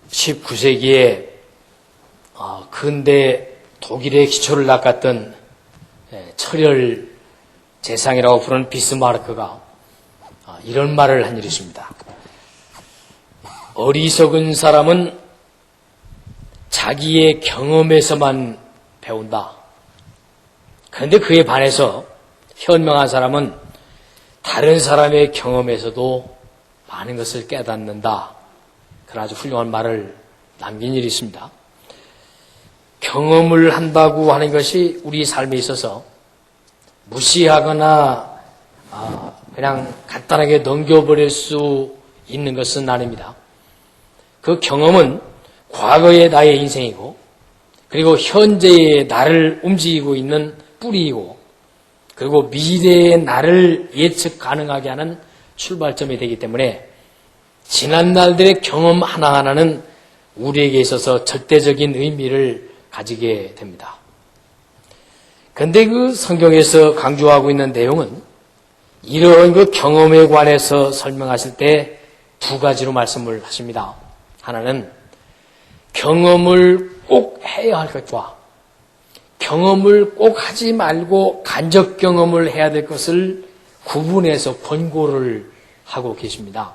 19세기에 근대 독일의 기초를 닦았던 철혈 재상이라고 부르는 비스마르크가 이런 말을 한 일이 있습니다. 어리석은 사람은 자기의 경험에서만 배운다. 그런데 그에 반해서 현명한 사람은 다른 사람의 경험에서도 많은 것을 깨닫는다. 그런 아주 훌륭한 말을 남긴 일이 있습니다. 경험을 한다고 하는 것이 우리 삶에 있어서 무시하거나 그냥 간단하게 넘겨버릴 수 있는 것은 아닙니다. 그 경험은 과거의 나의 인생이고 그리고 현재의 나를 움직이고 있는 뿌리이고 그리고 미래의 나를 예측 가능하게 하는 출발점이 되기 때문에 지난 날들의 경험 하나하나는 우리에게 있어서 절대적인 의미를 가지게 됩니다. 그런데 그 성경에서 강조하고 있는 내용은 이런 그 경험에 관해서 설명하실 때 두 가지로 말씀을 하십니다. 하나는 경험을 꼭 해야 할 것과 경험을 꼭 하지 말고 간접 경험을 해야 될 것을 구분해서 권고를 하고 계십니다.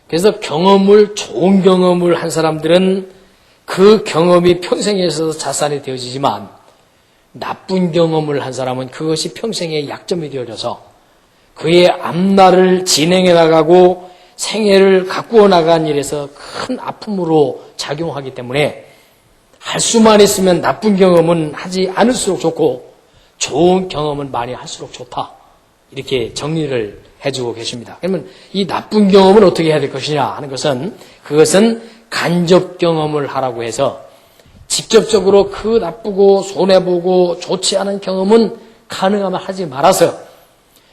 그래서 좋은 경험을 한 사람들은 그 경험이 평생에 있어서 자산이 되어지지만 나쁜 경험을 한 사람은 그것이 평생의 약점이 되어져서 그의 앞날을 진행해 나가고 생애를 가꾸어 나간 일에서 큰 아픔으로 작용하기 때문에 할 수만 있으면 나쁜 경험은 하지 않을수록 좋고 좋은 경험은 많이 할수록 좋다. 이렇게 정리를 해주고 계십니다. 그러면 이 나쁜 경험은 어떻게 해야 될 것이냐 하는 것은 그것은 간접 경험을 하라고 해서 직접적으로 그 나쁘고 손해보고 좋지 않은 경험은 가능하면 하지 말아서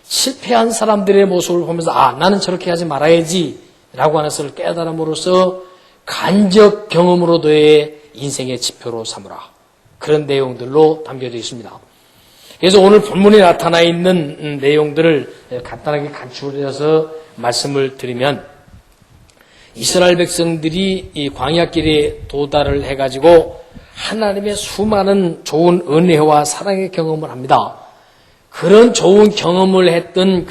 실패한 사람들의 모습을 보면서 나는 저렇게 하지 말아야지 라고 하는 것을 깨달음으로써 간접 경험으로도의 인생의 지표로 삼으라. 그런 내용들로 담겨져 있습니다. 그래서 오늘 본문에 나타나 있는 내용들을 간단하게 간추려서 말씀을 드리면 이스라엘 백성들이 이 광야길에 도달을 해가지고 하나님의 수많은 좋은 은혜와 사랑의 경험을 합니다. 그런 좋은 경험을 했던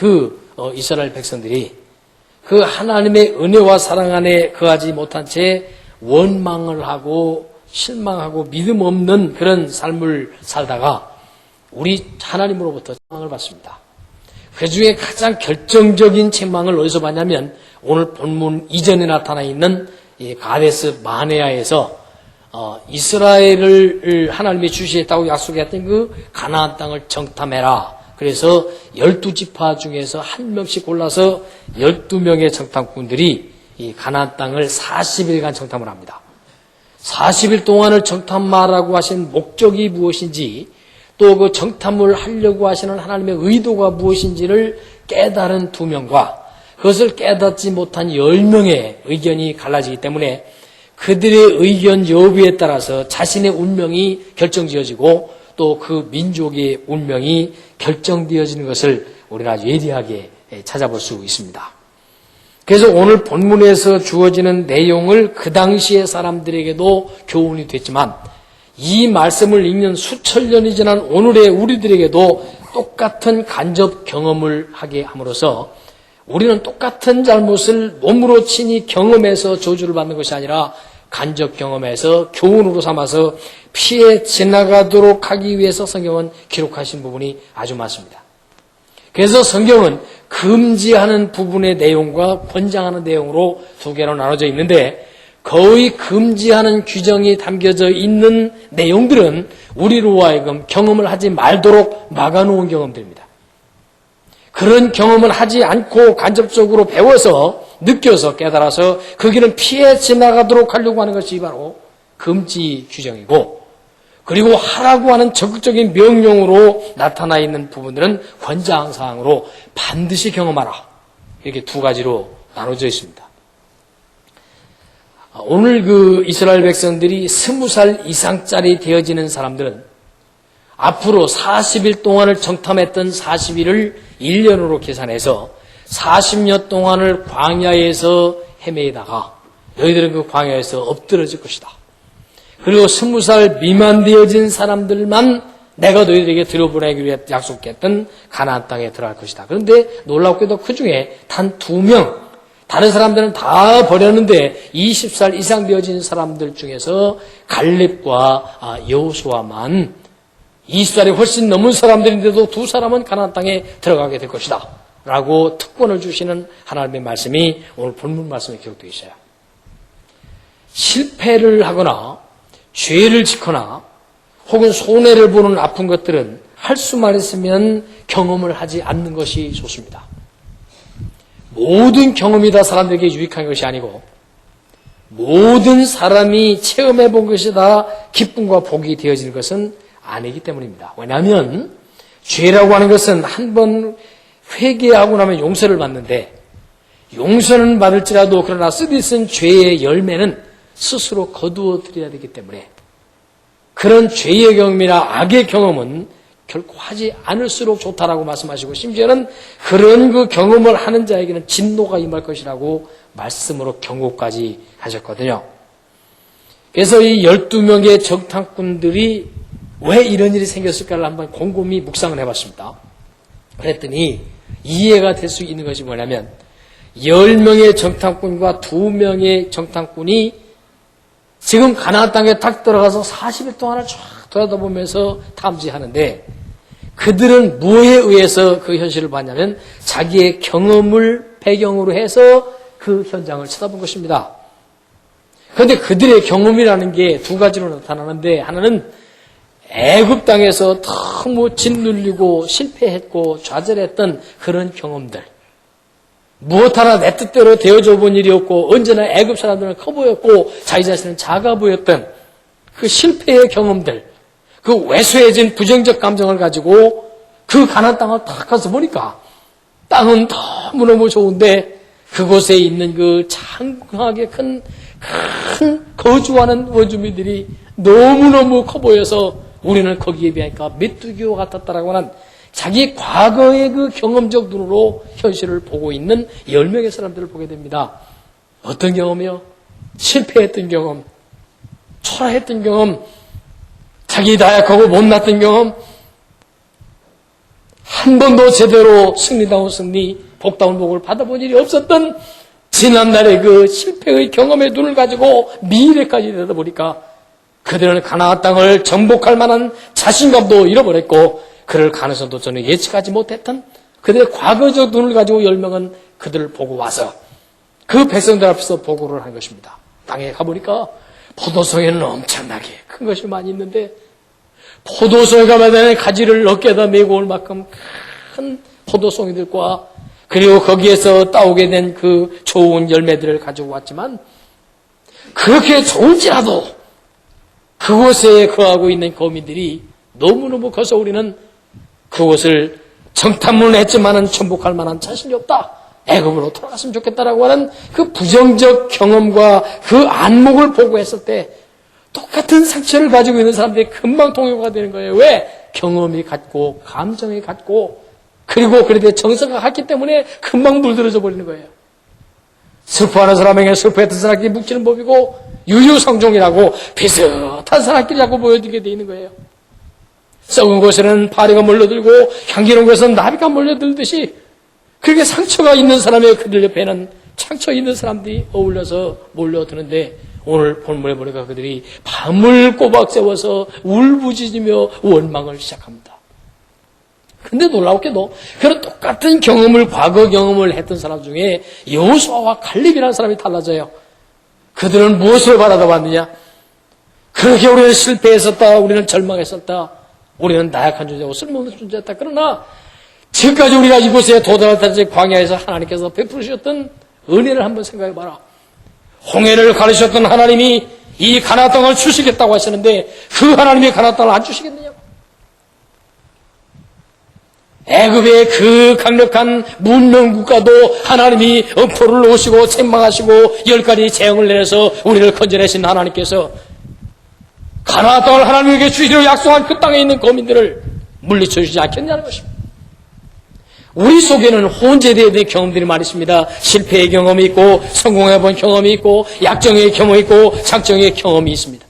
이스라엘 백성들이 그 하나님의 은혜와 사랑 안에 거하지 못한 채 원망을 하고 실망하고 믿음 없는 그런 삶을 살다가 우리 하나님으로부터 책망을 받습니다. 그 중에 가장 결정적인 책망을 어디서 받냐면 오늘 본문 이전에 나타나 있는 가데스 마네아에서 이스라엘을 하나님이 주시겠다고 약속했던 그 가나안 땅을 정탐해라. 그래서 12지파 중에서 한 명씩 골라서 12명의 정탐꾼들이 이 가나안 땅을 40일간 정탐을 합니다. 40일 동안을 정탐하라고 하신 목적이 무엇인지 또 그 정탐을 하려고 하시는 하나님의 의도가 무엇인지를 깨달은 2명과 그것을 깨닫지 못한 10명의 의견이 갈라지기 때문에 그들의 의견 여부에 따라서 자신의 운명이 결정지어지고 또 그 민족의 운명이 결정되어지는 것을 우리는 아주 예리하게 찾아볼 수 있습니다. 그래서 오늘 본문에서 주어지는 내용을 그 당시의 사람들에게도 교훈이 됐지만 이 말씀을 읽는 수천 년이 지난 오늘의 우리들에게도 똑같은 간접 경험을 하게 함으로써 우리는 똑같은 잘못을 몸으로 친히 경험해서 저주를 받는 것이 아니라 간접 경험에서 교훈으로 삼아서 피해 지나가도록 하기 위해서 성경은 기록하신 부분이 아주 많습니다. 그래서 성경은 금지하는 부분의 내용과 권장하는 내용으로 두 개로 나눠져 있는데 거의 금지하는 규정이 담겨져 있는 내용들은 우리로 하여금 경험을 하지 말도록 막아놓은 경험들입니다. 그런 경험을 하지 않고 간접적으로 배워서 느껴서 깨달아서 거기는 피해 지나가도록 하려고 하는 것이 바로 금지 규정이고 그리고 하라고 하는 적극적인 명령으로 나타나 있는 부분들은 권장사항으로 반드시 경험하라. 이렇게 두 가지로 나눠져 있습니다. 오늘 이스라엘 백성들이 20살 이상짜리 되어지는 사람들은 앞으로 40일 동안을 정탐했던 40일을 1년으로 계산해서 40년 동안을 광야에서 헤매다가 너희들은 그 광야에서 엎드러질 것이다. 그리고 20살 미만 되어진 사람들만 내가 너희들에게 들여보내기로 약속했던 가나안 땅에 들어갈 것이다. 그런데 놀랍게도 그 중에 단 2명, 다른 사람들은 다 버렸는데 20살 이상 되어진 사람들 중에서 갈렙과 여호수아만 20살이 훨씬 넘은 사람들인데도 2사람은 가나안 땅에 들어가게 될 것이다 라고 특권을 주시는 하나님의 말씀이 오늘 본문 말씀에 기록되어 있어요. 실패를 하거나 죄를 짓거나 혹은 손해를 보는 아픈 것들은 할 수만 있으면 경험을 하지 않는 것이 좋습니다. 모든 경험이 다 사람들에게 유익한 것이 아니고 모든 사람이 체험해 본 것이 다 기쁨과 복이 되어지는 것은 아니기 때문입니다. 왜냐하면 죄라고 하는 것은 한 번 회개하고 나면 용서를 받는데 용서는 받을지라도 그러나 쓰디쓴 죄의 열매는 스스로 거두어 드려야 되기 때문에 그런 죄의 경험이나 악의 경험은 결코 하지 않을수록 좋다라고 말씀하시고 심지어는 그런 그 경험을 하는 자에게는 진노가 임할 것이라고 말씀으로 경고까지 하셨거든요. 그래서 이 12명의 정탐꾼들이 왜 이런 일이 생겼을까를 한번 곰곰이 묵상을 해봤습니다. 그랬더니 이해가 될 수 있는 것이 뭐냐면 10명의 정탐꾼과 2명의 정탐꾼이 지금 가나안 땅에 딱 들어가서 40일 동안을 쫙 돌아다보면서 탐지하는데 그들은 뭐에 의해서 그 현실을 봤냐면 자기의 경험을 배경으로 해서 그 현장을 쳐다본 것입니다. 그런데 그들의 경험이라는 게 2가지로 나타나는데 하나는 애굽 땅에서 너무 짓눌리고 실패했고 좌절했던 그런 경험들. 무엇 하나 내 뜻대로 되어져 본 일이 없고 언제나 애굽 사람들은 커 보였고 자기 자신은 작아 보였던 그 실패의 경험들, 그 왜소해진 부정적 감정을 가지고 그 가나안 땅을 딱 가서 보니까 땅은 너무너무 좋은데 그곳에 있는 그 장하게 큰 거주하는 원주민들이 너무너무 커 보여서 우리는 거기에 비하니까 메뚜기와 같았다라고 하는 자기 과거의 그 경험적 눈으로 현실을 보고 있는 10명의 사람들을 보게 됩니다. 어떤 경험이요? 실패했던 경험, 초라했던 경험, 자기 나약하고 못났던 경험, 한 번도 제대로 승리다운 승리, 복다운 복을 받아본 일이 없었던 지난날의 그 실패의 경험의 눈을 가지고 미래까지 내다보니까 그들은 가나안 땅을 정복할 만한 자신감도 잃어버렸고 그럴 가능성도 저는 예측하지 못했던 그들의 과거적 눈을 가지고 10명은 그들을 보고 와서 그 백성들 앞에서 보고를 한 것입니다. 땅에 가보니까 포도송이는 엄청나게 큰 것이 많이 있는데 포도송이가 마다에 가지를 어깨에다 메고 올 만큼 큰 포도송이들과 그리고 거기에서 따오게 된 그 좋은 열매들을 가지고 왔지만 그렇게 좋을지라도 그곳에 거하고 있는 거민들이 너무너무 커서 우리는 그곳을 정탐문을 했지만은 정복할 만한 자신이 없다. 애굽으로 돌아갔으면 좋겠다라고 하는 그 부정적 경험과 그 안목을 보고 했을 때 똑같은 상처를 가지고 있는 사람들이 금방 동요가 되는 거예요. 왜? 경험이 같고 감정이 같고 그리고 그래도 정서가 같기 때문에 금방 물들어져 버리는 거예요. 슬퍼하는 사람에게 슬퍼했던 사람끼리 묵히는 법이고 유유상종이라고 비슷한 사람끼리 자꾸 보여지게 돼 있는 거예요. 썩은 곳에는 파리가 몰려들고 향기로운 곳에는 나비가 몰려들듯이 그렇게 상처가 있는 사람의 그들 옆에는 상처 있는 사람들이 어울려서 몰려드는데 오늘 본문에 보니까 그들이 밤을 꼬박 세워서 울부짖으며 원망을 시작합니다. 근데 놀랍게도 그런 똑같은 경험을 과거 경험을 했던 사람 중에 여호수아와 갈렙이라는 사람이 달라져요. 그들은 무엇을 바라다 봤느냐? 그렇게 우리는 실패했었다. 우리는 절망했었다. 우리는 나약한 존재고 쓸모없는 존재였다. 그러나 지금까지 우리가 이곳에 도달할 때까지 광야에서 하나님께서 베푸셨던 은혜를 한번 생각해봐라. 홍해를 가르셨던 하나님이 이 가나안 땅을 주시겠다고 하시는데 그 하나님이 가나안 땅을 안 주시겠느냐고. 애굽의 그 강력한 문명 국가도 하나님이 엄포를 놓으시고 책망하시고 10가지 재앙을 내려서 우리를 건져내신 하나님께서 가나안 땅을 하나님에게 주시기로 약속한 그 땅에 있는 거민들을 물리쳐 주지 않겠냐는 것입니다. 우리 속에는 혼재되어야 될 경험들이 많이 있습니다. 실패의 경험이 있고 성공해본 경험이 있고 약정의 경험이 있고 장정의 경험이 있습니다.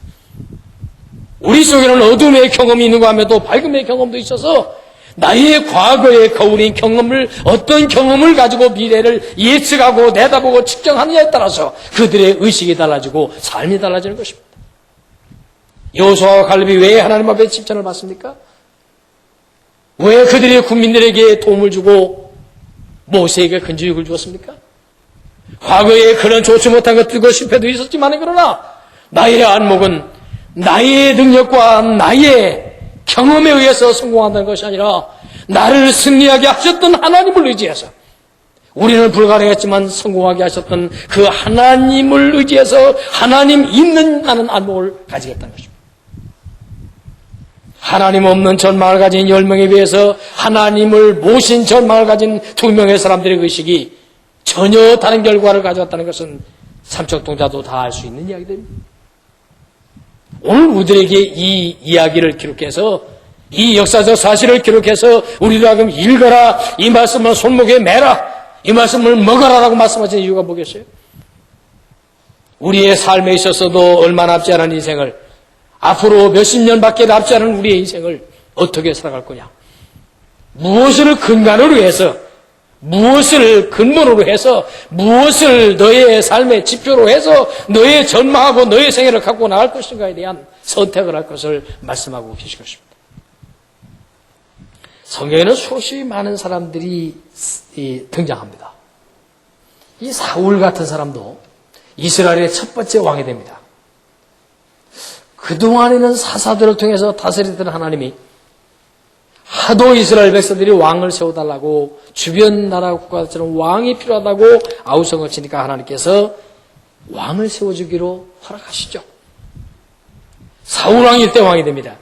우리 속에는 어둠의 경험이 있는가 하면 또 밝음의 경험도 있어서 나의 과거의 거울인 경험을 어떤 경험을 가지고 미래를 예측하고 내다보고 측정하느냐에 따라서 그들의 의식이 달라지고 삶이 달라지는 것입니다. 여호수아와 갈렙이 왜 하나님 앞에 칭찬을 받습니까? 왜 그들이 국민들에게 도움을 주고 모세에게 근지육을 주었습니까? 과거에 그런 좋지 못한 것들과 실패도 있었지만 그러나 나의 안목은 나의 능력과 나의 경험에 의해서 성공한다는 것이 아니라 나를 승리하게 하셨던 하나님을 의지해서 우리는 불가능했지만 성공하게 하셨던 그 하나님을 의지해서 하나님 있는 나는 안목을 가지겠다는 것입니다. 하나님 없는 전망을 가진 10명에 비해서 하나님을 모신 전망을 가진 2명의 사람들의 의식이 전혀 다른 결과를 가져왔다는 것은 삼척동자도 다 알 수 있는 이야기들입니다. 오늘 우리들에게 이 이야기를 기록해서 이 역사적 사실을 기록해서 우리도 하여금 읽어라, 이 말씀을 손목에 매라, 이 말씀을 먹어라라고 말씀하신 이유가 뭐겠어요? 우리의 삶에 있어서도 얼마 남지 않은 인생을 앞으로 몇십 년밖에 남지 않은 우리의 인생을 어떻게 살아갈 거냐? 무엇을 근간으로 해서 무엇을 근본으로 해서 무엇을 너의 삶의 지표로 해서 너의 전망하고 너의 생애를 갖고 나갈 것인가에 대한 선택을 할 것을 말씀하고 계신 것입니다. 성경에는 수없이 많은 사람들이 등장합니다. 이 사울 같은 사람도 이스라엘의 첫 번째 왕이 됩니다. 그동안에는 사사들을 통해서 다스리던 하나님이 하도 이스라엘 백성들이 왕을 세워달라고 주변 나라 국가들처럼 왕이 필요하다고 아우성을 치니까 하나님께서 왕을 세워주기로 허락하시죠. 사울왕이 1대 왕이 됩니다.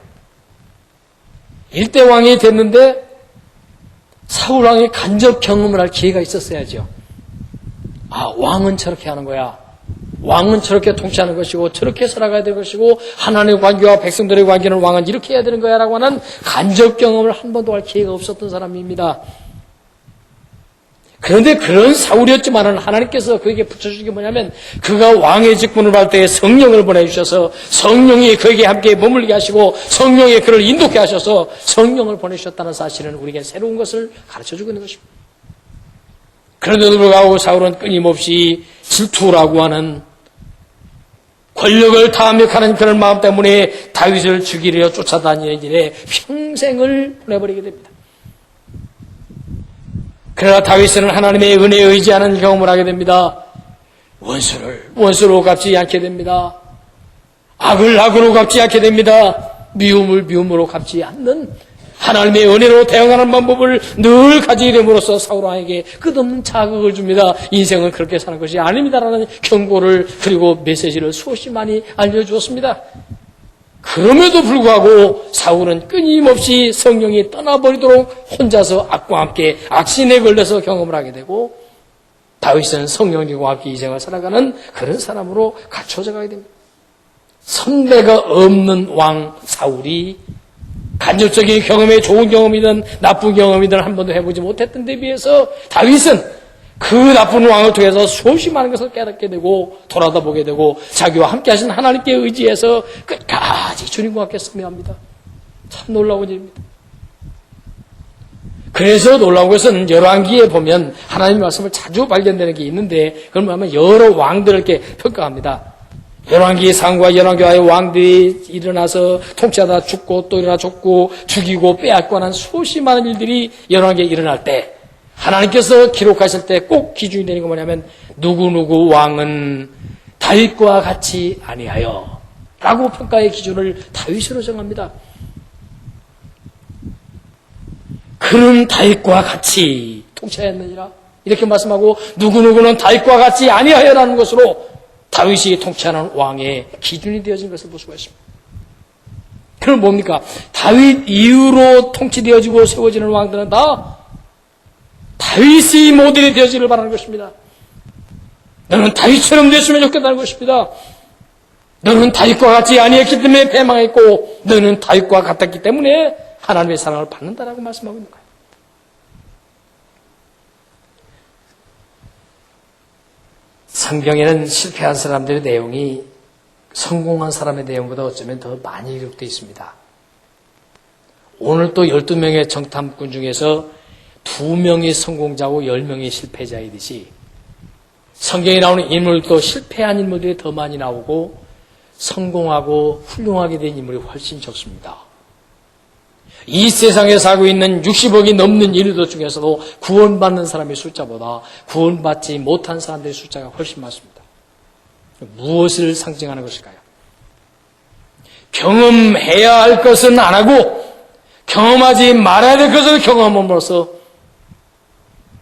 1대 왕이 됐는데 사울왕이 간접 경험을 할 기회가 있었어야죠. 아, 왕은 저렇게 하는 거야. 왕은 저렇게 통치하는 것이고 저렇게 살아가야 될 것이고 하나님의 관계와 백성들의 관계는 왕은 이렇게 해야 되는 거야 라고 하는 간접 경험을 한 번도 할 기회가 없었던 사람입니다. 그런데 그런 사울이었지만은 하나님께서 그에게 붙여주신 게 뭐냐면 그가 왕의 직분을 받을 때 성령을 보내주셔서 성령이 그에게 함께 머물게 하시고 성령이 그를 인도케 하셔서 성령을 보내주셨다는 사실은 우리에게 새로운 것을 가르쳐주고 있는 것입니다. 그런데도 불구하고 사울은 끊임없이 질투라고 하는 권력을 탐욕하는 그런 마음 때문에 다윗을 죽이려 쫓아다니는 일에 평생을 보내버리게 됩니다. 그러나 다윗은 하나님의 은혜에 의지하는 경험을 하게 됩니다. 원수를 원수로 갚지 않게 됩니다. 악을 악으로 갚지 않게 됩니다. 미움을 미움으로 갚지 않는 하나님의 은혜로 대응하는 방법을 늘 가지게 됨으로써 사울왕에게 끝없는 자극을 줍니다. 인생은 그렇게 사는 것이 아닙니다라는 경고를 그리고 메시지를 수없이 많이 알려주었습니다. 그럼에도 불구하고 사울은 끊임없이 성령이 떠나버리도록 혼자서 악과 함께 악신에 걸려서 경험을 하게 되고 다윗은 성령님과 함께 이 생을 살아가는 그런 사람으로 갖춰져 가게 됩니다. 선배가 없는 왕 사울이 간접적인 경험에 좋은 경험이든 나쁜 경험이든 한 번도 해보지 못했던 데 비해서 다윗은 그 나쁜 왕을 통해서 수없이 많은 것을 깨닫게 되고 돌아다보게 되고 자기와 함께 하신 하나님께 의지해서 끝까지 주님과 함께 승리합니다. 참 놀라운 일입니다. 그래서 놀라운 것은 열왕기에 보면 하나님의 말씀을 자주 발견되는 게 있는데 그걸 뭐냐면 여러 왕들을 이렇게 평가합니다. 열왕기 상과 열왕기와의 왕들이 일어나서 통치하다 죽고 또 일어나 죽이고 빼앗고 하는 수없이 많은 일들이 열왕기에 일어날 때 하나님께서 기록하실 때 꼭 기준이 되는 건 뭐냐면 누구누구 왕은 다윗과 같이 아니하여 라고 평가의 기준을 다윗으로 정합니다. 그는 다윗과 같이 통치하였느니라 이렇게 말씀하고 누구누구는 다윗과 같이 아니하여라는 것으로 다윗이 통치하는 왕의 기준이 되어진 것을 볼 수가 있습니다. 그럼 뭡니까? 다윗 이후로 통치되어지고 세워지는 왕들은 다 다윗이 모델이 되어지기를 바라는 것입니다. 너는 다윗처럼 됐으면 좋겠다는 것입니다. 너는 다윗과 같이 아니했기 때문에 패망했고 너는 다윗과 같았기 때문에 하나님의 사랑을 받는다라고 말씀하고 있는 거예요. 성경에는 실패한 사람들의 내용이 성공한 사람의 내용보다 어쩌면 더 많이 기록되어 있습니다. 오늘 또 12명의 정탐꾼 중에서 2명이 성공자고 10명이 실패자이듯이 성경에 나오는 인물도 실패한 인물들이 더 많이 나오고 성공하고 훌륭하게 된 인물이 훨씬 적습니다. 이 세상에 살고 있는 60억이 넘는 인류들 중에서도 구원받는 사람의 숫자보다 구원받지 못한 사람들의 숫자가 훨씬 많습니다. 무엇을 상징하는 것일까요? 경험해야 할 것은 안 하고 경험하지 말아야 될 것을 경험함으로써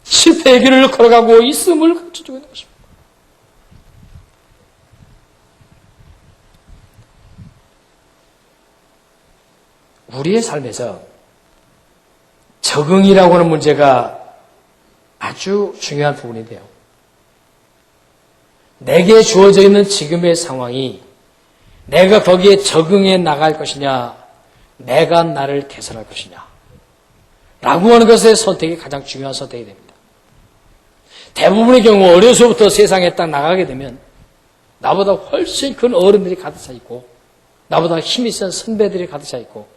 실패의 길을 걸어가고 있음을 가르쳐주고 있는 것입니다. 우리의 삶에서 적응이라고 하는 문제가 아주 중요한 부분인데요. 내게 주어져 있는 지금의 상황이 내가 거기에 적응해 나갈 것이냐, 내가 나를 개선할 것이냐 라고 하는 것의 선택이 가장 중요한 선택이 됩니다. 대부분의 경우 어려서부터 세상에 딱 나가게 되면 나보다 훨씬 큰 어른들이 가득 차 있고 나보다 힘이 센 선배들이 가득 차 있고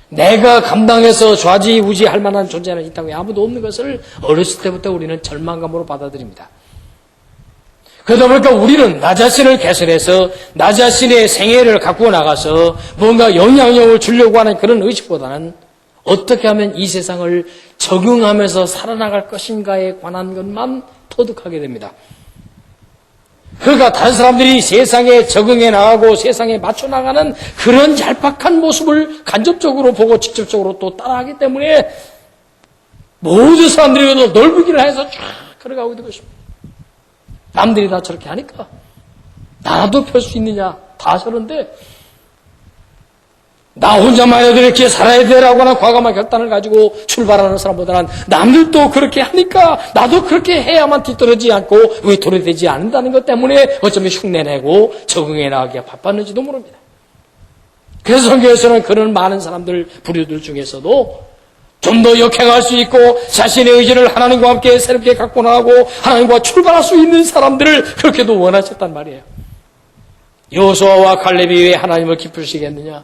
내가 감당해서 좌지우지할 만한 존재는 있다고 아무도 없는 것을 어렸을 때부터 우리는 절망감으로 받아들입니다. 그러다 보니까 우리는 나 자신을 개선해서 나 자신의 생애를 갖고 나가서 뭔가 영향력을 주려고 하는 그런 의식보다는 어떻게 하면 이 세상을 적응하면서 살아나갈 것인가에 관한 것만 터득하게 됩니다. 그러니까 다른 사람들이 세상에 적응해 나가고 세상에 맞춰 나가는 그런 얄팍한 모습을 간접적으로 보고 직접적으로 또 따라하기 때문에 모든 사람들이 넓기를 해서 쫙 걸어가고 있는 것입니다. 남들이 다 저렇게 하니까 나도 펼 수 있느냐, 다 저런데 나 혼자만 해도 이렇게 살아야 되라고 하는 과감한 결단을 가지고 출발하는 사람보다는 남들도 그렇게 하니까 나도 그렇게 해야만 뒤떨어지지 않고 위토리되지 않는다는 것 때문에 어쩌면 흉내내고 적응해 나가기가 바빴는지도 모릅니다. 그래서 성경에서는 그런 많은 사람들, 부류들 중에서도 좀 더 역행할 수 있고 자신의 의지를 하나님과 함께 새롭게 갖고 나가고 하나님과 출발할 수 있는 사람들을 그렇게도 원하셨단 말이에요. 여호수아와 칼렙이 왜 하나님을 기쁘시겠느냐?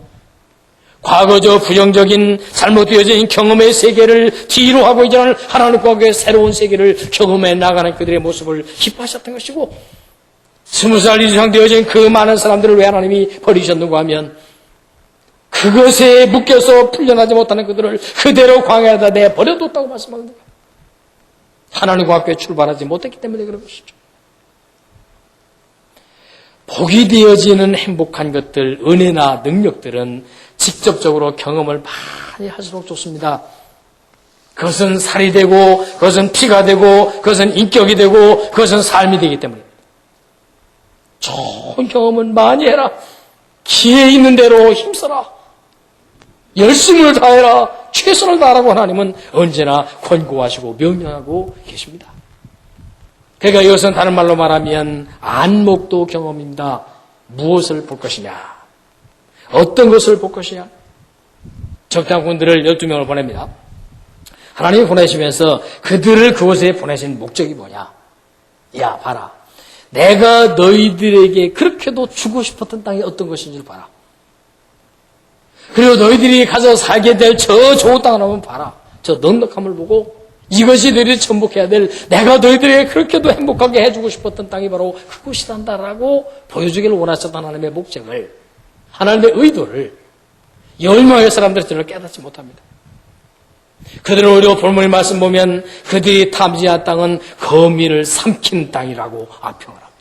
과거 저 부정적인 잘못되어진 경험의 세계를 뒤로 하고 이제는 하나님과 함께 새로운 세계를 경험해 나가는 그들의 모습을 기뻐하셨던 것이고 20살 이상 되어진 그 많은 사람들을 왜 하나님이 버리셨는가 하면 그것에 묶여서 풀려나지 못하는 그들을 그대로 광야에다 내버려뒀다고 말씀합니다. 하나님과 함께 출발하지 못했기 때문에 그런 것이죠. 복이 되어지는 행복한 것들, 은혜나 능력들은 직접적으로 경험을 많이 할수록 좋습니다. 그것은 살이 되고, 그것은 피가 되고, 그것은 인격이 되고, 그것은 삶이 되기 때문입니다. 좋은 경험은 많이 해라. 기회 있는 대로 힘써라. 열심을 다해라. 최선을 다하라고 하나님은 언제나 권고하시고 명령하고 계십니다. 그러니까 이것은 다른 말로 말하면 안목도 경험입니다. 무엇을 볼 것이냐? 어떤 것을 볼 것이냐? 적장군들을 12명을 보냅니다. 하나님이 보내시면서 그들을 그곳에 보내신 목적이 뭐냐? 야, 봐라. 내가 너희들에게 그렇게도 주고 싶었던 땅이 어떤 것인지를 봐라. 그리고 너희들이 가서 살게 될 저 좋은 땅을 한번 봐라. 저 넉넉함을 보고 이것이 너희들이 전복해야 될 내가 너희들에게 그렇게도 행복하게 해주고 싶었던 땅이 바로 그곳이란다라고 보여주기를 원하셨던 하나님의 목적을, 하나님의 의도를 10명의 사람들이 전혀 깨닫지 못합니다. 그들은 오히려 본문의 말씀 보면 그들이 탐지한 땅은 거민을 삼킨 땅이라고 악평을 합니다.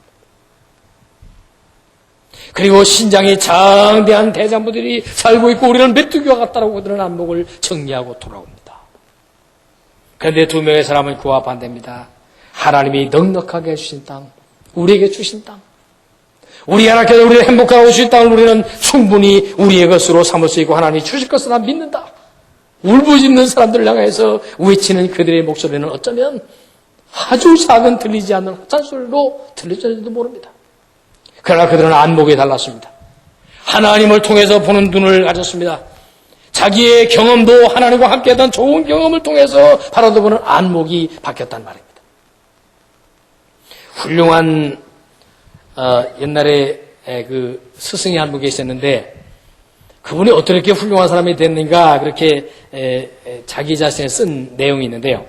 그리고 신장이 장대한 대장부들이 살고 있고 우리는 메뚜기와 같다라고 그들은 안목을 정리하고 돌아옵니다. 그런데 2명의 사람은 그와 반대입니다. 하나님이 넉넉하게 해주신 땅, 우리에게 주신 땅, 우리 하나님께서 우리를 행복하게 해주신 땅을 우리는 충분히 우리의 것으로 삼을 수 있고 하나님이 주실 것을 난 믿는다. 울부짖는 사람들을 향해서 외치는 그들의 목소리는 어쩌면 아주 작은 들리지 않는 화찬소리로 들려질지도 모릅니다. 그러나 그들은 안목이 달랐습니다. 하나님을 통해서 보는 눈을 가졌습니다. 자기의 경험도 하나님과 함께했던 좋은 경험을 통해서 바라보는 안목이 바뀌었단 말입니다. 훌륭한 옛날에 그 스승이 한 분 계셨는데 그분이 어떻게 훌륭한 사람이 됐는가 그렇게 자기 자신에 쓴 내용이 있는데요.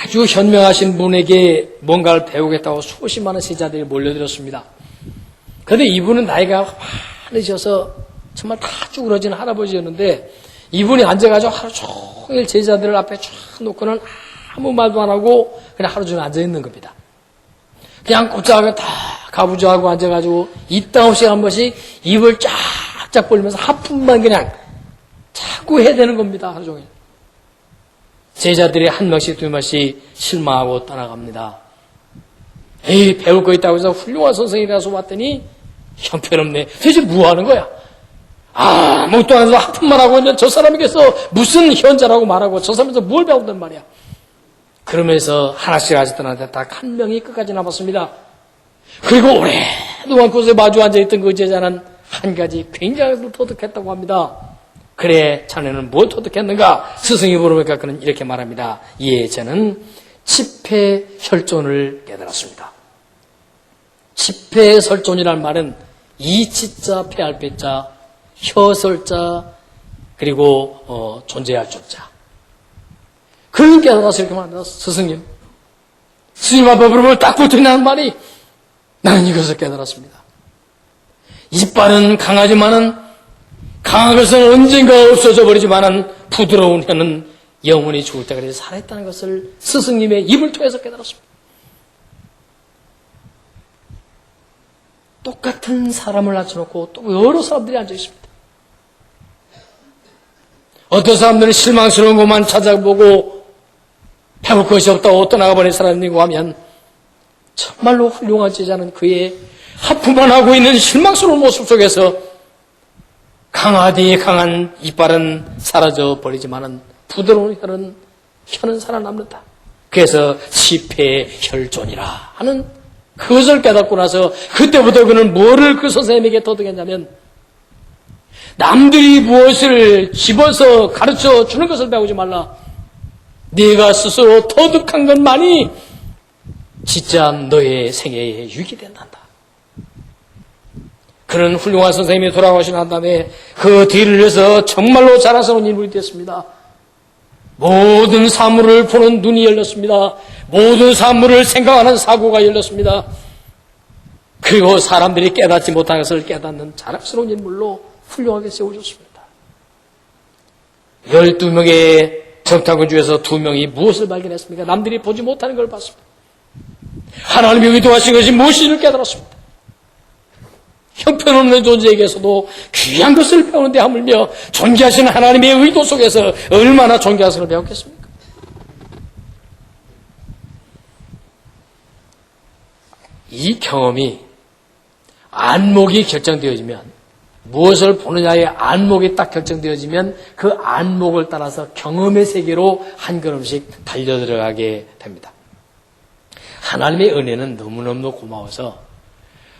아주 현명하신 분에게 뭔가를 배우겠다고 수십 많은 제자들이 몰려들었습니다. 그런데 이분은 나이가 많으셔서 정말 다 쭈그러진 할아버지였는데 이분이 앉아가지고 하루 종일 제자들 앞에 쫙 놓고는 아무 말도 안 하고 그냥 하루 종일 앉아있는 겁니다. 그냥 꼼짝하게 다 가부좌하고 앉아가지고 이따 없이 한 번씩 입을 쫙쫙 벌리면서 하품만 그냥 자꾸 해야 되는 겁니다. 하루 종일. 제자들이 한 명씩 두 명씩 실망하고 떠나갑니다. 에이, 배울 거 있다고 해서 훌륭한 선생이라서 왔더니 형편없네. 도대체 뭐 하는 거야? 아무것도 안 해서 하품만 하고 있는 저 사람에게서 무슨 현자라고 말하고 저 사람에서 뭘 배운단 말이야. 그러면서 하나씩 떠나는데 딱 한 명이 끝까지 남았습니다. 그리고 오랫동안 그곳에 마주 앉아있던 그 제자는 한 가지 굉장히 터득했다고 합니다. 그래, 자네는 뭘 터득했는가? 스승이 물으니까 그는 이렇게 말합니다. 예, 저는 치패혈존을 깨달았습니다. 치패설존이라는 말은 이치자, 패할 패자, 혀설자, 그리고 존재할 존자. 그런 깨달아서 이렇게 말합니다. 스승님, 스님 앞에 물으면 딱 붙어있는 말이 나는 이것을 깨달았습니다. 이빨은 강하지만은 강한 것은 언젠가 없어져 버리지만은 부드러운 혀는 영원히 죽을 때까지 살아있다는 것을 스승님의 입을 통해서 깨달았습니다. 똑같은 사람을 앉혀놓고 또 여러 사람들이 앉아 있습니다. 어떤 사람들은 실망스러운 것만 찾아보고 배울 것이 없다고 떠나가버린 사람이고 하면 정말로 훌륭한 제자는 그의 하품만 하고 있는 실망스러운 모습 속에서 강하디 강한 이빨은 사라져 버리지만은 부드러운 혀는 살아남는다. 그래서 치패혈존이라 하는 그것을 깨닫고 나서 그때부터 그는 뭐를 그 선생님에게 터득했냐면 남들이 무엇을 집어서 가르쳐 주는 것을 배우지 말라. 네가 스스로 터득한 것만이 진짜 너의 생애에 유익이 된단다. 그런 훌륭한 선생님이 돌아가시고 난 다음에 그 뒤를 위해서 정말로 자랑스러운 인물이 됐습니다. 모든 사물을 보는 눈이 열렸습니다. 모든 사물을 생각하는 사고가 열렸습니다. 그리고 사람들이 깨닫지 못한 것을 깨닫는 자랑스러운 인물로 훌륭하게 세워졌습니다. 12명의 정탐꾼 중에서 2명이 무엇을 발견했습니까? 남들이 보지 못하는 걸 봤습니다. 하나님이 의도하신 것이 무엇인지를 깨달았습니다. 형편없는 존재에게서도 귀한 것을 배우는데 하물며 존귀하신 하나님의 의도 속에서 얼마나 존귀한 것을 배웠겠습니까? 이 경험이 안목이 결정되어지면 무엇을 보느냐의 안목이 딱 결정되어지면 그 안목을 따라서 경험의 세계로 한 걸음씩 달려들어가게 됩니다. 하나님의 은혜는 너무너무 고마워서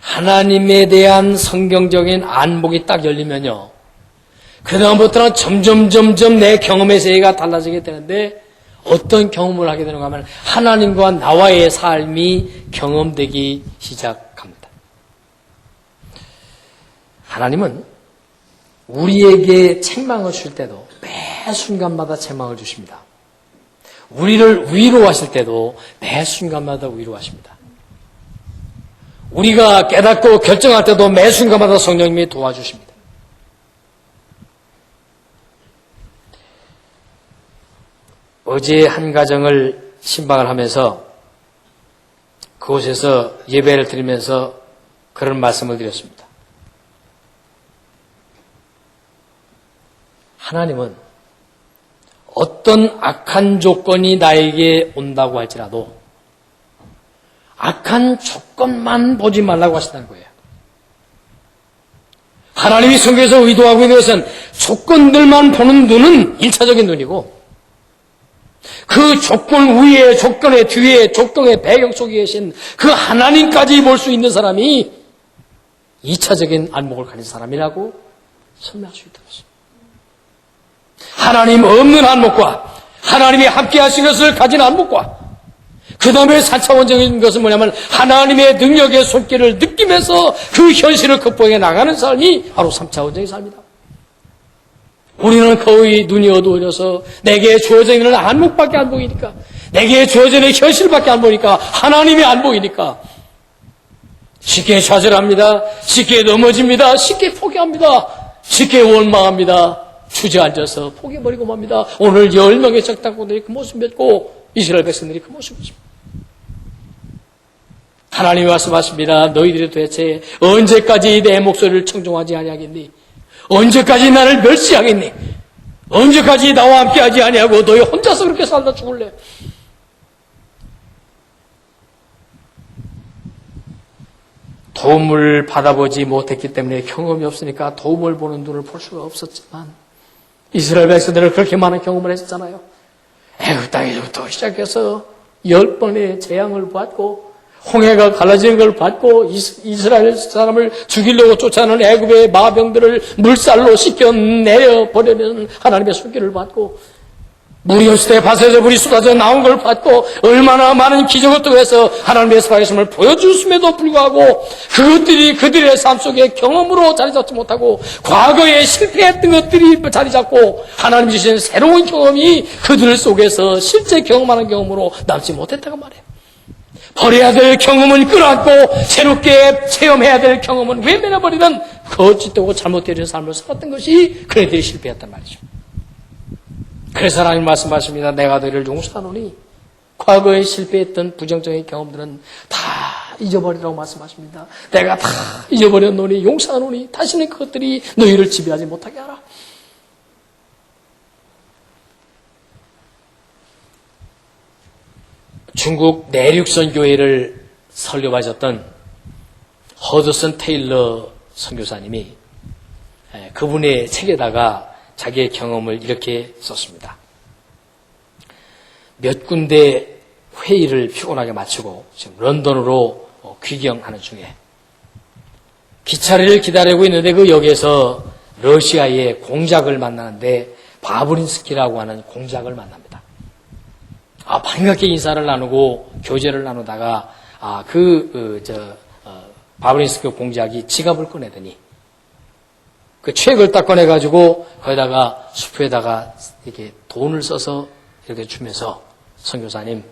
하나님에 대한 성경적인 안목이 딱 열리면요. 그 다음부터는 점점 내 경험의 세계가 달라지게 되는데 어떤 경험을 하게 되는가 하면 하나님과 나와의 삶이 경험되기 시작합니다. 하나님은 우리에게 책망을 주실 때도 매 순간마다 책망을 주십니다. 우리를 위로하실 때도 매 순간마다 위로하십니다. 우리가 깨닫고 결정할 때도 매 순간마다 성령님이 도와주십니다. 어제 한 가정을 신방을 하면서 그곳에서 예배를 드리면서 그런 말씀을 드렸습니다. 하나님은 어떤 악한 조건이 나에게 온다고 할지라도 악한 조건만 보지 말라고 하신다는 거예요. 하나님이 성경에서 의도하고 있는 것은 조건들만 보는 눈은 1차적인 눈이고 그 조건 위에 조건의 뒤에 조건의 배경 속에 계신 그 하나님까지 볼 수 있는 사람이 2차적인 안목을 가진 사람이라고 설명할 수 있다고 했습니다. 하나님 없는 안목과 하나님이 함께 하신 것을 가진 안목과 그 다음에 4차원적인 것은 뭐냐면 하나님의 능력의 손길을 느끼면서 그 현실을 극복해 나가는 삶이 바로 3차원적인 삶이다. 우리는 거의 눈이 어두워져서 내게 주어져 있는 안목밖에 안 보이니까, 내게 주어져 있는 현실밖에 안 보이니까, 하나님이 안 보이니까 쉽게 좌절합니다. 쉽게 넘어집니다. 쉽게 포기합니다. 쉽게 원망합니다. 주저앉아서 포기해버리고 맙니다. 오늘 10명의 적당꾼들이 그 모습이었고 이스라엘 백성들이 그 모습이었습니다. 하나님이 말씀하십니다. 너희들이 도대체 언제까지 내 목소리를 청종하지 아니하겠니? 언제까지 나를 멸시하겠니? 언제까지 나와 함께하지 아니하고 너희 혼자서 그렇게 살다 죽을래? 도움을 받아보지 못했기 때문에 경험이 없으니까 도움을 보는 눈을 볼 수가 없었지만 이스라엘 백성들은 그렇게 많은 경험을 했잖아요. 애굽 땅에서부터 시작해서 10번의 재앙을 받고 홍해가 갈라지는 걸 받고 이스라엘 사람을 죽이려고 쫓아오는 애굽의 마병들을 물살로 씻겨내려 버리는 하나님의 손길을 받고 물이 없을 때 밭에서 물이 쏟아져 나온 걸 받고 얼마나 많은 기적을 통해서 하나님의 살아계심을 보여주심에도 불구하고 그것들이 그들의 삶 속에 경험으로 자리 잡지 못하고 과거에 실패했던 것들이 자리 잡고 하나님 주신 새로운 경험이 그들 속에서 실제 경험하는 경험으로 남지 못했다고 말해요. 버려야 될 경험은 끌어안고 새롭게 체험해야 될 경험은 외면해버리는 거짓되고 잘못되는 삶을 살았던 것이 그들이 실패했단 말이죠. 그래서 하나님 말씀하십니다. 내가 너희를 용서하노니 과거에 실패했던 부정적인 경험들은 다 잊어버리라고 말씀하십니다. 내가 다 잊어버렸노니 용서하노니 다시는 그것들이 너희를 지배하지 못하게 하라. 중국 내륙선 교회를 설교하셨던 허드슨 테일러 선교사님이 그분의 책에다가 자기의 경험을 이렇게 썼습니다. 몇 군데 회의를 피곤하게 마치고 지금 런던으로 귀경하는 중에 기차를 기다리고 있는데 그 역에서 러시아의 공작을 만나는데 바브린스키라고 하는 공작을 만납니다. 반갑게 인사를 나누고 교제를 나누다가 바브린스키 공작이 지갑을 꺼내더니 그 책을 딱 꺼내가지고 거기다가 수표에다가 이렇게 돈을 써서 이렇게 주면서 선교사님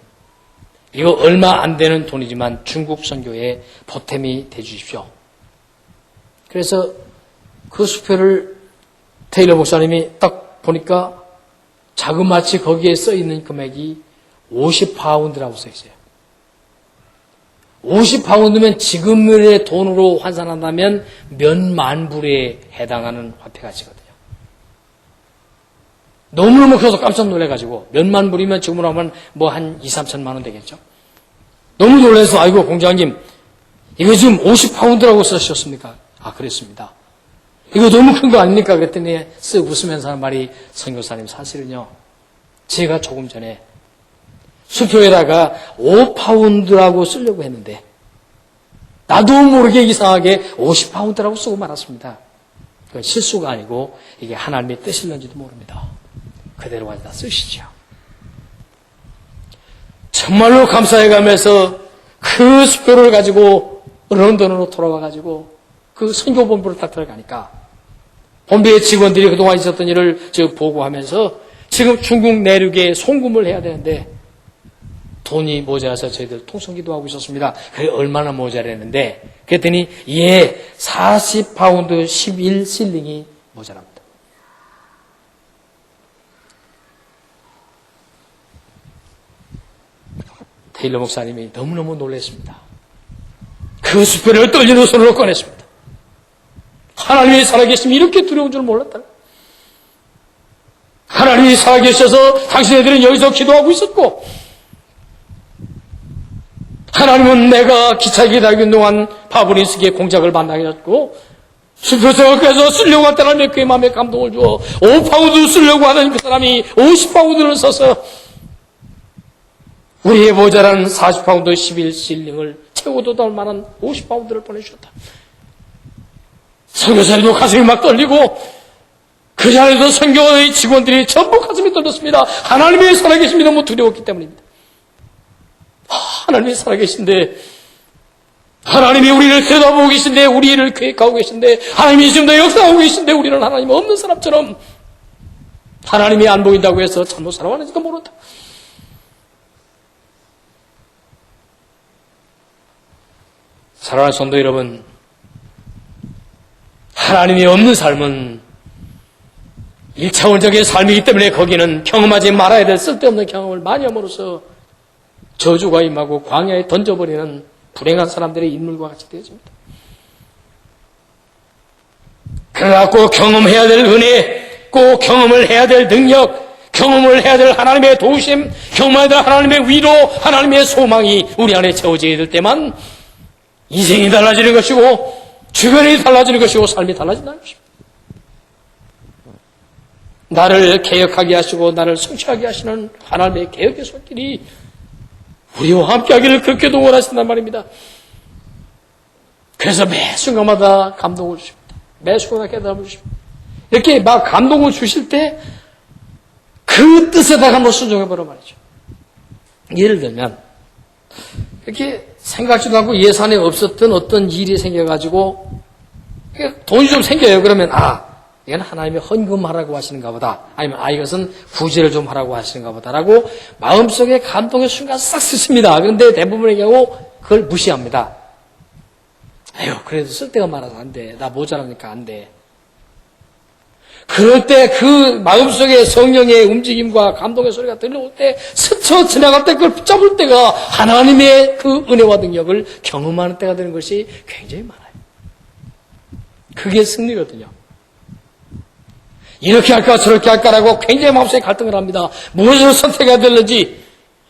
이거 얼마 안 되는 돈이지만 중국 선교에 보탬이 돼 주십시오. 그래서 그 수표를 테일러 목사님이 딱 보니까 자그마치 거기에 써 있는 금액이 50파운드라고 써 있어요. 50파운드면 지금의 돈으로 환산한다면 몇만 불에 해당하는 화폐 가치거든요. 너무너무 커서 깜짝 놀래가지고 몇만 불이면 지금으로 하면 뭐 한 2, 3천만 원 되겠죠. 너무 놀라서 아이고 공장님 이거 지금 50파운드라고 쓰셨습니까? 그랬습니다. 이거 너무 큰 거 아닙니까? 그랬더니 쓱 웃으면서 하는 말이 선교사님 사실은요 제가 조금 전에 수표에다가 5파운드라고 쓰려고 했는데 나도 모르게 이상하게 50파운드라고 쓰고 말았습니다. 그건 실수가 아니고 이게 하나님의 뜻일는지도 모릅니다. 그대로 가져다 쓰시죠. 정말로 감사해가면서 그 수표를 가지고 런던으로 돌아와가지고 그 선교본부를 딱 들어가니까 본부의 직원들이 그동안 있었던 일을 보고하면서 지금 중국 내륙에 송금을 해야 되는데 돈이 모자라서 저희들 통성기도 하고 있었습니다. 그게 얼마나 모자랐는데 그랬더니 40파운드 11실링이 모자랍니다. 테일러 목사님이 너무너무 놀랐습니다. 그 수표를 떨리는 손으로 꺼냈습니다. 하나님이 살아계시면 이렇게 두려운 줄 몰랐다. 하나님이 살아계셔서 당신네들은 여기서 기도하고 있었고 하나님은 내가 기차 기다리는 동안 바브린스키의 공작을 만나게 했고 수표석에서 쓰려고 했다는 그 마음에 감동을 주어 5파운드 쓰려고 하는 그 사람이 50파운드를 써서 우리의 모자란 40파운드 11실링을 채워도 될 만한 50파운드를 보내주셨다. 선교사님도 가슴이 막 떨리고 그 자리에서 선교의 직원들이 전부 가슴이 떨렸습니다. 하나님의 살아계심이 너무 두려웠기 때문입니다. 하나님이 살아계신데, 하나님이 우리를 들여다보고 계신데, 우리를 계획하고 계신데, 하나님이 지금도 역사하고 계신데, 우리는 하나님 없는 사람처럼 하나님이 안 보인다고 해서 잘못 살아왔는지도 모른다. 사랑하는 성도 여러분, 하나님이 없는 삶은 1차원적인 삶이기 때문에 거기는 경험하지 말아야 될 쓸데없는 경험을 많이 함으로써 저주가 임하고 광야에 던져버리는 불행한 사람들의 인물과 같이 되어집니다. 그러나 꼭 경험해야 될 은혜, 꼭 경험을 해야 될 능력, 경험을 해야 될 하나님의 도우심, 경험해야 될 하나님의 위로, 하나님의 소망이 우리 안에 채워지게 될 때만 인생이 달라지는 것이고 주변이 달라지는 것이고 삶이 달라진다는 것입니다. 나를 개혁하게 하시고 나를 성취하게 하시는 하나님의 개혁의 손길이 우리와 함께하기를 그렇게 동원하신단 말입니다. 그래서 매 순간마다 감동을 주십니다. 매 순간마다 깨달음을 주십니다. 이렇게 막 감동을 주실 때 그 뜻에다가 한번 순종해보라 말이죠. 예를 들면 이렇게 생각지도 않고 예산에 없었던 어떤 일이 생겨가지고 돈이 좀 생겨요. 그러면 이건 하나님이 헌금하라고 하시는가 보다. 아니면 이것은 구제를 좀 하라고 하시는가 보다라고 마음속에 감동의 순간 싹 스칩니다. 그런데 대부분의 경우 그걸 무시합니다. 그래도 쓸데가 많아서 안 돼. 나 모자라니까 안 돼. 그럴 때 그 마음속에 성령의 움직임과 감동의 소리가 들려올 때 스쳐 지나갈 때 그걸 붙잡을 때가 하나님의 그 은혜와 능력을 경험하는 때가 되는 것이 굉장히 많아요. 그게 승리거든요. 이렇게 할까 저렇게 할까라고 굉장히 마음속에 갈등을 합니다. 무엇을 선택해야 되는지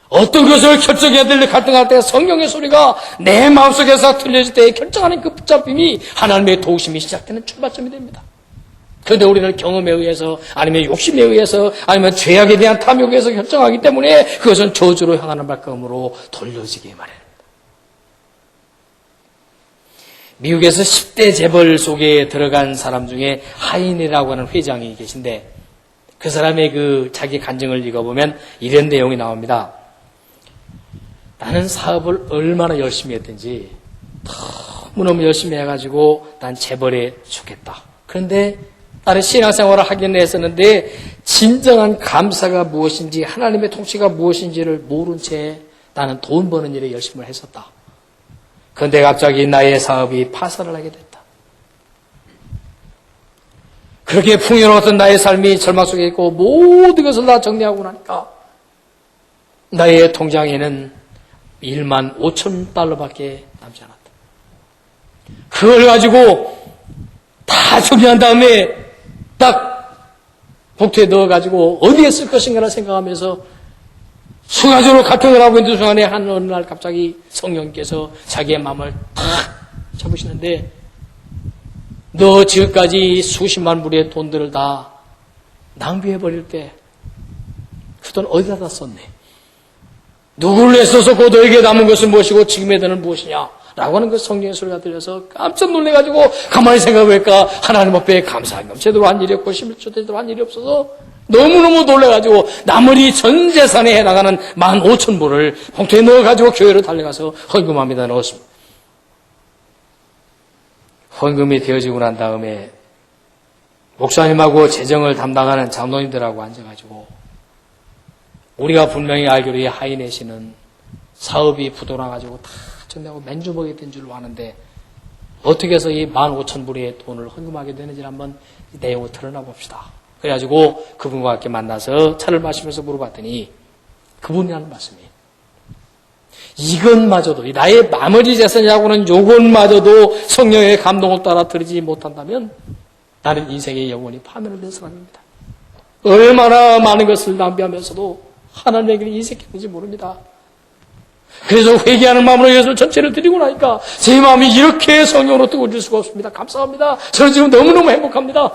어떤 것을 결정해야 될지 갈등할 때 성령의 소리가 내 마음속에서 들려질 때 결정하는 그 붙잡힘이 하나님의 도우심이 시작되는 출발점이 됩니다. 그런데 우리는 경험에 의해서 아니면 욕심에 의해서 아니면 죄악에 대한 탐욕에 의해서 결정하기 때문에 그것은 저주로 향하는 발걸음으로 돌려지게 마련입니다. 미국에서 10대 재벌 속에 들어간 사람 중에 하인이라고 하는 회장이 계신데 그 사람의 그 자기 간증을 읽어보면 이런 내용이 나옵니다. 나는 사업을 얼마나 열심히 했든지 너무너무 열심히 해가지고 난 재벌에 속했다. 그런데 나는 신앙생활을 하긴 했었는데 진정한 감사가 무엇인지 하나님의 통치가 무엇인지를 모른 채 나는 돈 버는 일에 열심히 했었다. 그런데 갑자기 나의 사업이 파산을 하게 됐다. 그렇게 풍요로웠던 나의 삶이 절망 속에 있고 모든 것을 다 정리하고 나니까 나의 통장에는 1만 5천 달러밖에 남지 않았다. 그걸 가지고 다 정리한 다음에 딱 복투에 넣어가지고 어디에 쓸 것인가를 생각하면서 순간적으로 갈등을 하고 있는 순간에 어느 날 갑자기 성령께서 자기의 마음을 탁 잡으시는데 너 지금까지 수십만 불의 돈들을 다 낭비해버릴 때 그 돈 어디다 다 썼네. 누구를 애써서 곧 너에게 남은 것은 무엇이고 지금의 너는 무엇이냐 라고 하는 그 성령의 소리가 들려서 깜짝 놀래가지고 가만히 생각해보니까 하나님 앞에 감사한 것 제대로 한 일이 없고 11조 제대로 한 일이 없어서 너무너무 놀래가지고 나머지 전 재산에 해나가는 15,000불을 봉투에 넣어가지고 교회로 달려가서 헌금합니다 넣었습니다. 헌금이 되어지고 난 다음에 목사님하고 재정을 담당하는 장로님들하고 앉아가지고 우리가 분명히 알기로 이 하인의 씨는 사업이 부도나가지고 다 정리하고 맨주먹이 된 줄로 아는데 어떻게 해서 이 15,000불의 돈을 헌금하게 되는지 한번 내용을 드러나 봅시다. 그래가지고 그분과 함께 만나서 차를 마시면서 물어봤더니 그분이 하는 말씀이 이것마저도 나의 나머지 재산이라고는 요것마저도 성령의 감동을 따라 들이지 못한다면 나는 인생의 영혼이 파멸된 사람입니다. 얼마나 많은 것을 낭비하면서도 하나님에게 인색했는지 모릅니다. 그래서 회개하는 마음으로 예술 전체를 드리고 나니까 제 마음이 이렇게 성령으로 뜨거워질 수가 없습니다. 감사합니다. 저는 지금 너무너무 행복합니다.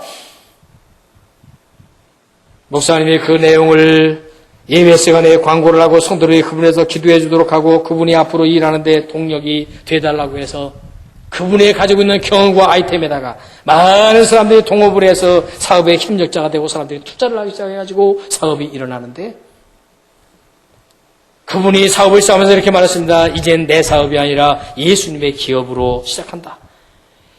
목사님이 그 내용을 예배 시간에 광고를 하고 성도들이 그분에서 기도해 주도록 하고 그분이 앞으로 일하는데 동력이 되달라고 해서 그분이 가지고 있는 경험과 아이템에다가 많은 사람들이 동업을 해서 사업의 협력자가 되고 사람들이 투자를 하기 시작해가지고 사업이 일어나는데 그분이 사업을 시작하면서 이렇게 말했습니다. 이젠 내 사업이 아니라 예수님의 기업으로 시작한다.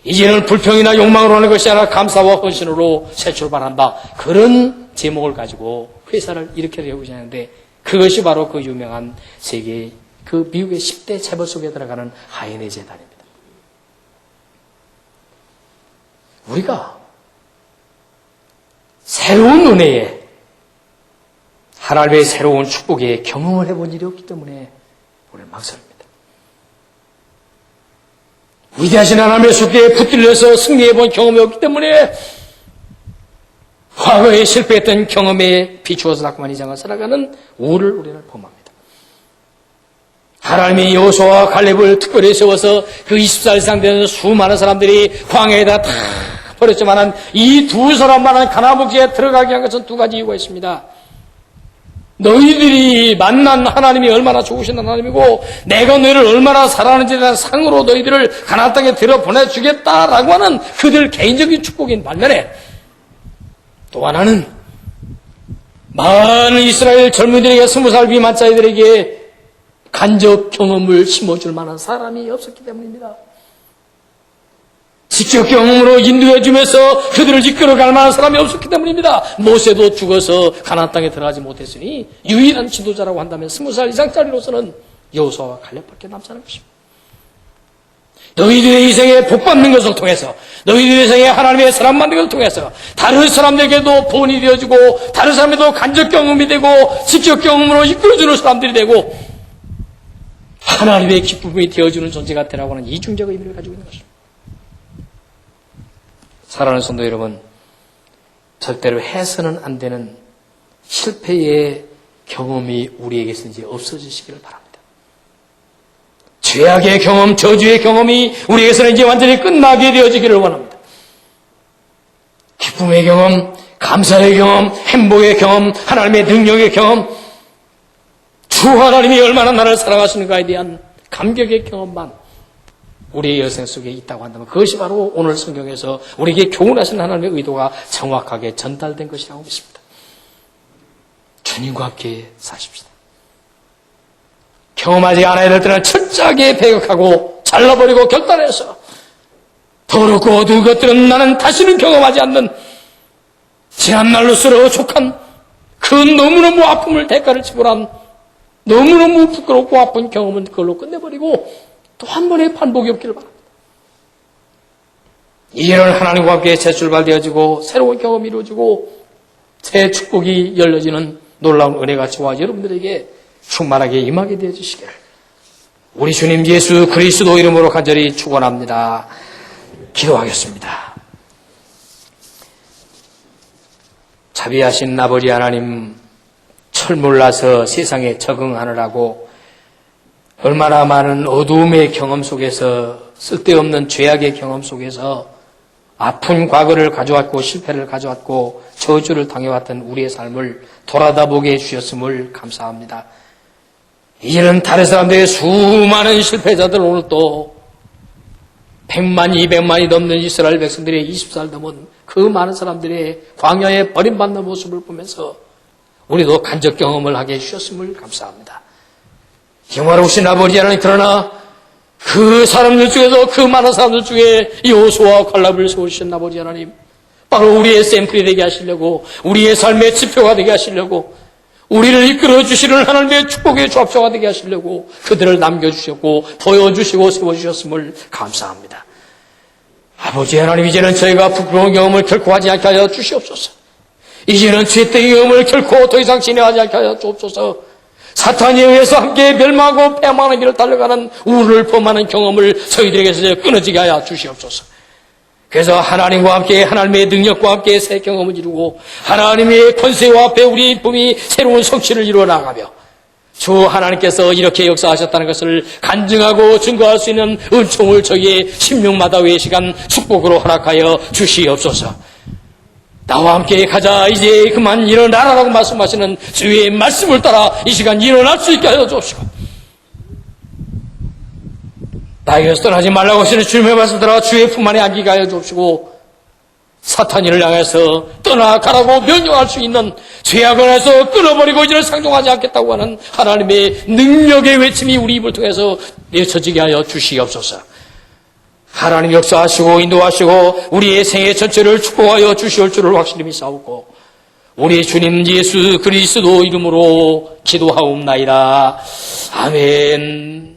이제는 불평이나 욕망으로 하는 것이 아니라 감사와 헌신으로 새 출발한다. 그런 제목을 가지고 회사를 일으키려고 하는데 그것이 바로 그 유명한 세계 그 미국의 10대 재벌 속에 들어가는 하인의 재단입니다. 우리가 새로운 은혜에 하나님의 새로운 축복에 경험을 해본 일이 없기 때문에 우리는 망설입니다. 위대하신 하나님의 숙제에 붙들려서 승리해본 경험이 없기 때문에 과거에 실패했던 경험에 비추어서 자꾸만 이 장을 살아가는 우를 우리는 범합니다. 하나님이 여호수아와 갈렙을 특별히 세워서 그 20살 이상 되는 수많은 사람들이 광야에다 다 버렸지만 이 두 사람만은 가나안 복지에 들어가게 한 것은 두 가지 이유가 있습니다. 너희들이 만난 하나님이 얼마나 좋으신 하나님이고 내가 너희를 얼마나 사랑하는지에 대한 상으로 너희들을 가나안 땅에 들여보내주겠다라고 하는 그들 개인적인 축복인 반면에 또 하나는 많은 이스라엘 젊은이들에게 20살 미만 자들에게 간접 경험을 심어줄 만한 사람이 없었기 때문입니다. 직접 경험으로 인도해주면서 그들을 이끌어갈 만한 사람이 없었기 때문입니다. 모세도 죽어서 가나안 땅에 들어가지 못했으니 유일한 지도자라고 한다면 20살 이상짜리로서는 여호수아와 갈렙밖에 남지 않은 것입니다. 너희들의 인생에 복받는 것을 통해서 너희들의 인생에 하나님의 사랑 받는 것을 통해서 다른 사람들에게도 본이 되어지고 다른 사람에게도 간접 경험이 되고 직접 경험으로 이끌어주는 사람들이 되고 하나님의 기쁨이 되어주는 존재가 되라고 하는 이중적 의미를 가지고 있는 것입니다. 사랑하는 성도 여러분, 절대로 해서는 안 되는 실패의 경험이 우리에게서 이제 없어지시기를 바랍니다. 죄악의 경험, 저주의 경험이 우리에게서는 이제 완전히 끝나게 되어지기를 원합니다. 기쁨의 경험, 감사의 경험, 행복의 경험, 하나님의 능력의 경험, 주 하나님이 얼마나 나를 사랑하시는가에 대한 감격의 경험만 우리의 여생 속에 있다고 한다면 그것이 바로 오늘 성경에서 우리에게 교훈하신 하나님의 의도가 정확하게 전달된 것이라고 믿습니다. 주님과 함께 사십시다. 경험하지 않아야 될 때는 철저하게 배격하고 잘라버리고 결단해서 더럽고 어두운 것들은 나는 다시는 경험하지 않는 지난날로서로 족한 그 너무너무 아픔을 대가를 치고란 너무너무 부끄럽고 아픈 경험은 그걸로 끝내버리고 또 한 번의 반복이 없기를 바랍니다. 이제는 하나님과 함께 재출발되어지고 새로운 경험이 이루어지고 새 축복이 열려지는 놀라운 은혜가 저와 여러분들에게 충만하게 임하게 되어주시기를 우리 주님 예수 그리스도 이름으로 간절히 축원합니다. 기도하겠습니다. 자비하신 아버지 하나님, 철몰라서 세상에 적응하느라고 얼마나 많은 어두움의 경험 속에서 쓸데없는 죄악의 경험 속에서 아픈 과거를 가져왔고 실패를 가져왔고 저주를 당해왔던 우리의 삶을 돌아다보게 해주셨음을 감사합니다. 이제는 다른 사람들의 수많은 실패자들 오늘 또 100만, 200만이 넘는 이스라엘 백성들의 20살 넘은 그 많은 사람들의 광야에 버림받는 모습을 보면서 우리도 간접 경험을 하게 해주셨음을 감사합니다. 영화로우신 아버지 하나님, 그러나 그 사람들 중에서 그 많은 사람들 중에 여호수아와 갈렙을 세우신 아버지 하나님, 바로 우리의 샘플이 되게 하시려고 우리의 삶의 지표가 되게 하시려고 우리를 이끌어 주시는 하나님의 축복의 조합자가 되게 하시려고 그들을 남겨주셨고 보여주시고 세워주셨음을 감사합니다. 아버지 하나님, 이제는 저희가 부끄러운 경험을 결코 하지 않게 하여 주시옵소서. 이제는 죄된 경험을 결코 더 이상 진행하지 않게 하여 주옵소서. 사탄에 의해서 함께 멸망하고 패망하는 길을 달려가는 우를 범하는 경험을 저희들에게서 끊어지게 하여 주시옵소서. 그래서 하나님과 함께 하나님의 능력과 함께 새 경험을 이루고 하나님의 권세와 앞에 우리 몸이 새로운 성취를 이루어 나가며 주 하나님께서 이렇게 역사하셨다는 것을 간증하고 증거할 수 있는 은총을 저희의 심령마다 외시간 축복으로 허락하여 주시옵소서. 나와 함께 가자, 이제 그만 일어나라라고 말씀하시는 주의 말씀을 따라 이 시간 일어날 수 있게 하여 주옵시고, 나에게서 떠나지 말라고 하시는 주님의 말씀 따라 주의 품 안에 안기게 하여 주옵시고, 사탄인을 향해서 떠나가라고 명령할 수 있는 죄악을 해서 끊어버리고 이제는 상종하지 않겠다고 하는 하나님의 능력의 외침이 우리 입을 통해서 내쳐지게 하여 주시옵소서. 하나님 역사하시고 인도하시고 우리의 생애 전체를 축복하여 주시올 줄을 확실히 믿사오고 우리 주님 예수 그리스도 이름으로 기도하옵나이다. 아멘.